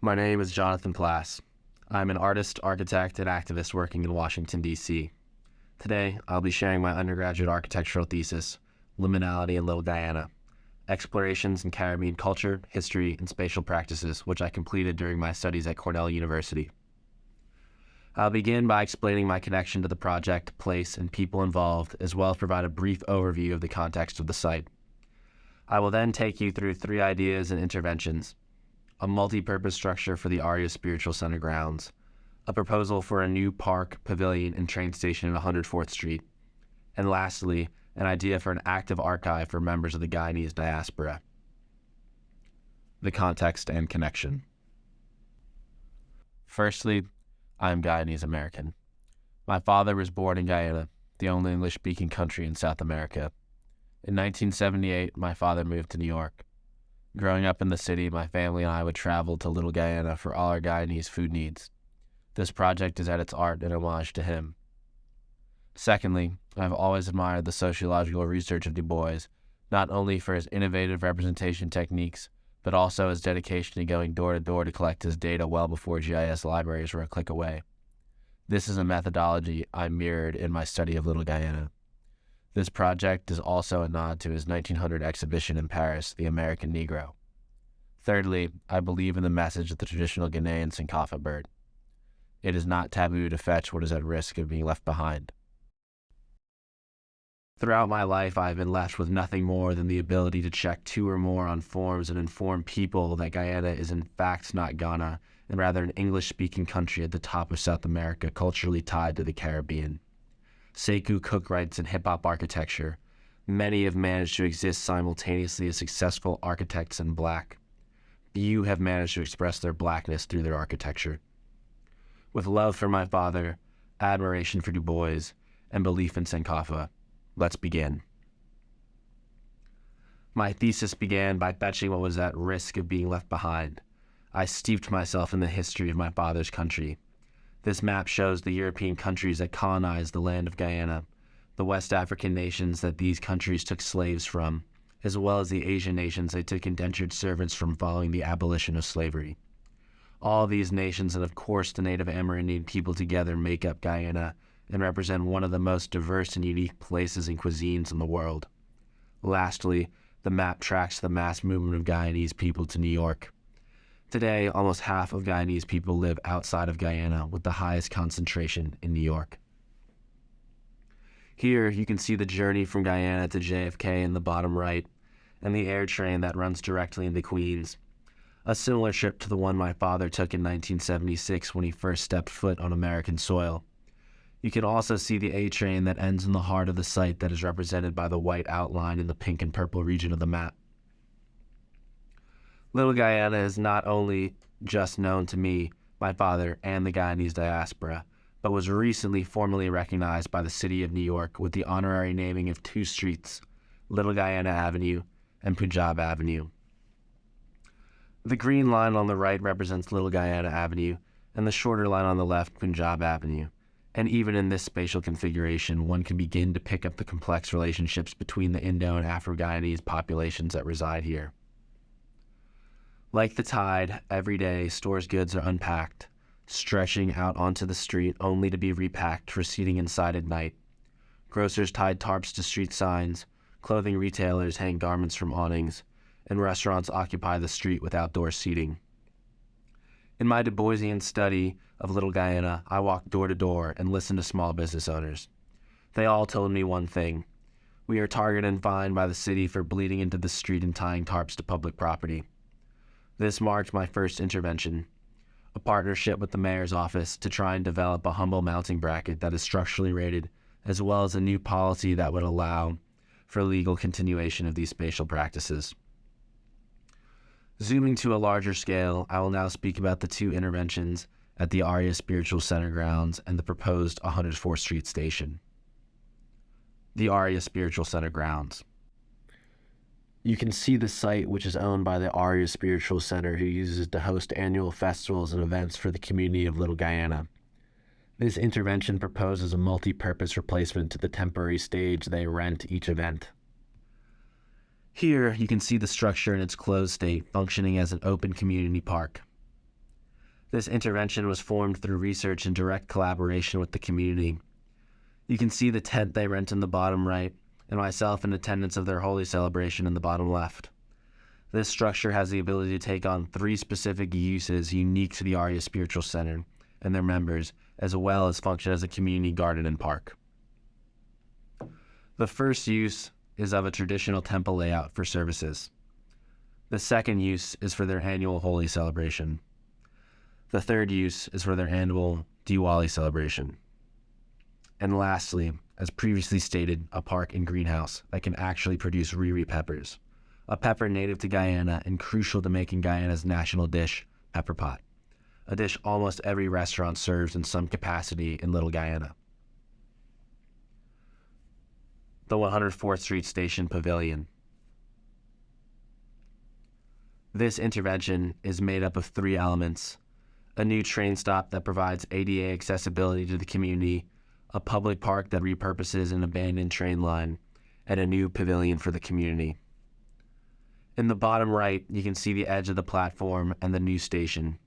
My name is Jonathan Plass. I'm an artist, architect, and activist working in Washington, D.C. Today, I'll be sharing my undergraduate architectural thesis, Liminality in Little Guyana, Explorations in Caribbean Culture, History, and Spatial Practices, which I completed during my studies at Cornell University. I'll begin by explaining my connection to the project, place, and people involved, as well as provide a brief overview of the context of the site. I will then take you through 3 ideas and interventions: a multi-purpose structure for the Aria Spiritual Center grounds, a proposal for a new park, pavilion, and train station at 104th Street, and lastly, an idea for an active archive for members of the Guyanese diaspora. The context and connection. Firstly, I am Guyanese-American. My father was born in Guyana, the only English-speaking country in South America. In 1978, my father moved to New York. Growing up in the city, my family and I would travel to Little Guyana for all our Guyanese food needs. This project is at its art an homage to him. Secondly, I have always admired the sociological research of Du Bois, not only for his innovative representation techniques, but also his dedication to going door to door to collect his data well before GIS libraries were a click away. This is a methodology I mirrored in my study of Little Guyana. This project is also a nod to his 1900 exhibition in Paris, The American Negro. Thirdly, I believe in the message of the traditional Ghanaian Sankofa bird. It is not taboo to fetch what is at risk of being left behind. Throughout my life, I have been left with nothing more than the ability to check 2 or more on forms and inform people that Guyana is in fact not Ghana, and rather an English-speaking country at the top of South America, culturally tied to the Caribbean. Cooke writes in Hip-Hop Architecture, many have managed to exist simultaneously as successful architects and black. Few have managed to express their blackness through their architecture. With love for my father, admiration for Du Bois, and belief in Sankofa, let's begin. My thesis began by fetching what was at risk of being left behind. I steeped myself in the history of my father's country. This map shows the European countries that colonized the land of Guyana, the West African nations that these countries took slaves from, as well as the Asian nations they took indentured servants from following the abolition of slavery. All these nations, and of course the native Amerindian people together, make up Guyana and represent one of the most diverse and unique places and cuisines in the world. Lastly, the map tracks the mass movement of Guyanese people to New York. Today, almost half of Guyanese people live outside of Guyana, with the highest concentration in New York. Here, you can see the journey from Guyana to JFK in the bottom right, and the air train that runs directly into Queens. A similar trip to the one my father took in 1976 when he first stepped foot on American soil. You can also see the A train that ends in the heart of the site that is represented by the white outline in the pink and purple region of the map. Little Guyana is not only just known to me, my father, and the Guyanese diaspora, but was recently formally recognized by the city of New York with the honorary naming of 2 streets, Little Guyana Avenue and Punjab Avenue. The green line on the right represents Little Guyana Avenue, and the shorter line on the left, Punjab Avenue. And even in this spatial configuration, one can begin to pick up the complex relationships between the Indo and Afro-Guyanese populations that reside here. Like the tide, every day stores' goods are unpacked, stretching out onto the street only to be repacked for seating inside at night. Grocers tied tarps to street signs, clothing retailers hang garments from awnings, and restaurants occupy the street with outdoor seating. In my Du Boisian study of Little Guyana, I walked door to door and listened to small business owners. They all told me one thing: we are targeted and fined by the city for bleeding into the street and tying tarps to public property. This marked my first intervention, a partnership with the mayor's office to try and develop a humble mounting bracket that is structurally rated, as well as a new policy that would allow for legal continuation of these spatial practices. Zooming to a larger scale, I will now speak about the 2 interventions at the Aria Spiritual Center grounds and the proposed 104th Street station. The Aria Spiritual Center grounds. You can see the site, which is owned by the Aria Spiritual Center, who uses it to host annual festivals and events for the community of Little Guyana. This intervention proposes a multi-purpose replacement to the temporary stage they rent each event. Here, you can see the structure in its closed state, functioning as an open community park. This intervention was formed through research and direct collaboration with the community. You can see the tent they rent in the bottom right, and myself in attendance of their holy celebration in the bottom left. This structure has the ability to take on 3 specific uses unique to the Arya Spiritual Center and their members, as well as function as a community garden and park. The first use is of a traditional temple layout for services. The second use is for their annual holy celebration. The third use is for their annual Diwali celebration. And lastly, as previously stated, a park and greenhouse that can actually produce riri peppers, a pepper native to Guyana and crucial to making Guyana's national dish, pepper pot, a dish almost every restaurant serves in some capacity in Little Guyana. The 104th Street Station Pavilion. This intervention is made up of 3 elements: a new train stop that provides ADA accessibility to the community, a public park that repurposes an abandoned train line, and a new pavilion for the community. In the bottom right, you can see the edge of the platform and the new station.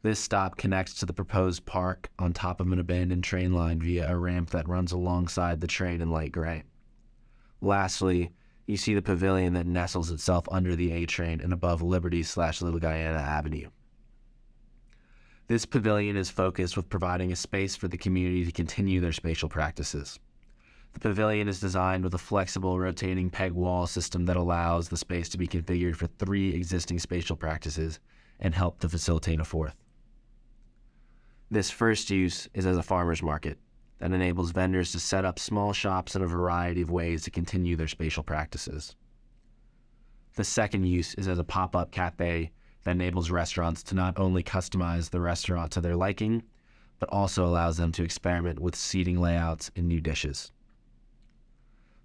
This stop connects to the proposed park on top of an abandoned train line via a ramp that runs alongside the train in light gray. Lastly, you see the pavilion that nestles itself under the A train and above Liberty/Little Guyana Avenue. This pavilion is focused with providing a space for the community to continue their spatial practices. The pavilion is designed with a flexible rotating peg wall system that allows the space to be configured for 3 existing spatial practices and help to facilitate a 4th. This first use is as a farmer's market that enables vendors to set up small shops in a variety of ways to continue their spatial practices. The second use is as a pop-up cafe that enables restaurants to not only customize the restaurant to their liking, but also allows them to experiment with seating layouts and new dishes.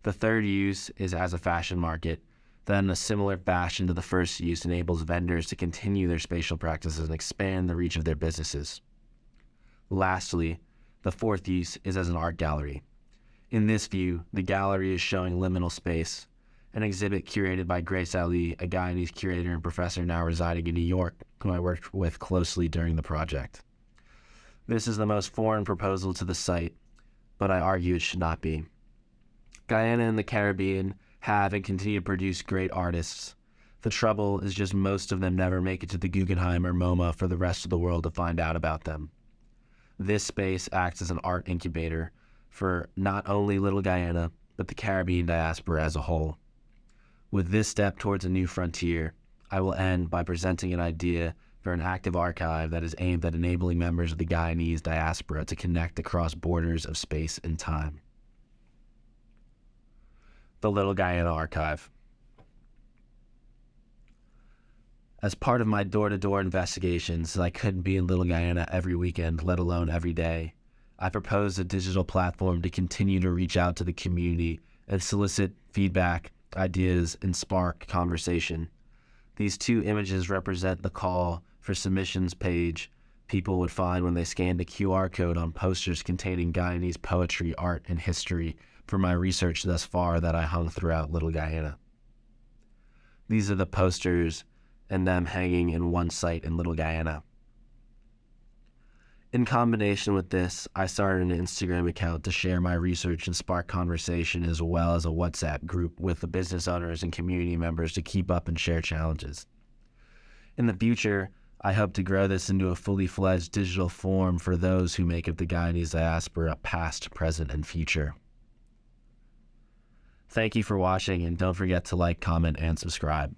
The third use is as a fashion market that, in a similar fashion to the first use, enables vendors to continue their spatial practices and expand the reach of their businesses. Lastly, the 4th use is as an art gallery. In this view, the gallery is showing liminal space, an exhibit curated by Grace Ali, a Guyanese curator and professor now residing in New York, whom I worked with closely during the project. This is the most foreign proposal to the site, but I argue it should not be. Guyana and the Caribbean have and continue to produce great artists. The trouble is just most of them never make it to the Guggenheim or MoMA for the rest of the world to find out about them. This space acts as an art incubator for not only Little Guyana, but the Caribbean diaspora as a whole. With this step towards a new frontier, I will end by presenting an idea for an active archive that is aimed at enabling members of the Guyanese diaspora to connect across borders of space and time. The Little Guyana Archive. As part of my door-to-door investigations, I couldn't be in Little Guyana every weekend, let alone every day. I proposed a digital platform to continue to reach out to the community and solicit feedback, ideas, and spark conversation. These 2 images represent the call for submissions page people would find when they scanned a QR code on posters containing Guyanese poetry, art, and history for my research thus far that I hung throughout Little Guyana. These are the posters and them hanging in one site in Little Guyana. In combination with this, I started an Instagram account to share my research and spark conversation, as well as a WhatsApp group with the business owners and community members to keep up and share challenges. In the future, I hope to grow this into a fully fledged digital form for those who make up the Guyanese diaspora past, present, and future. Thank you for watching, and don't forget to like, comment, and subscribe.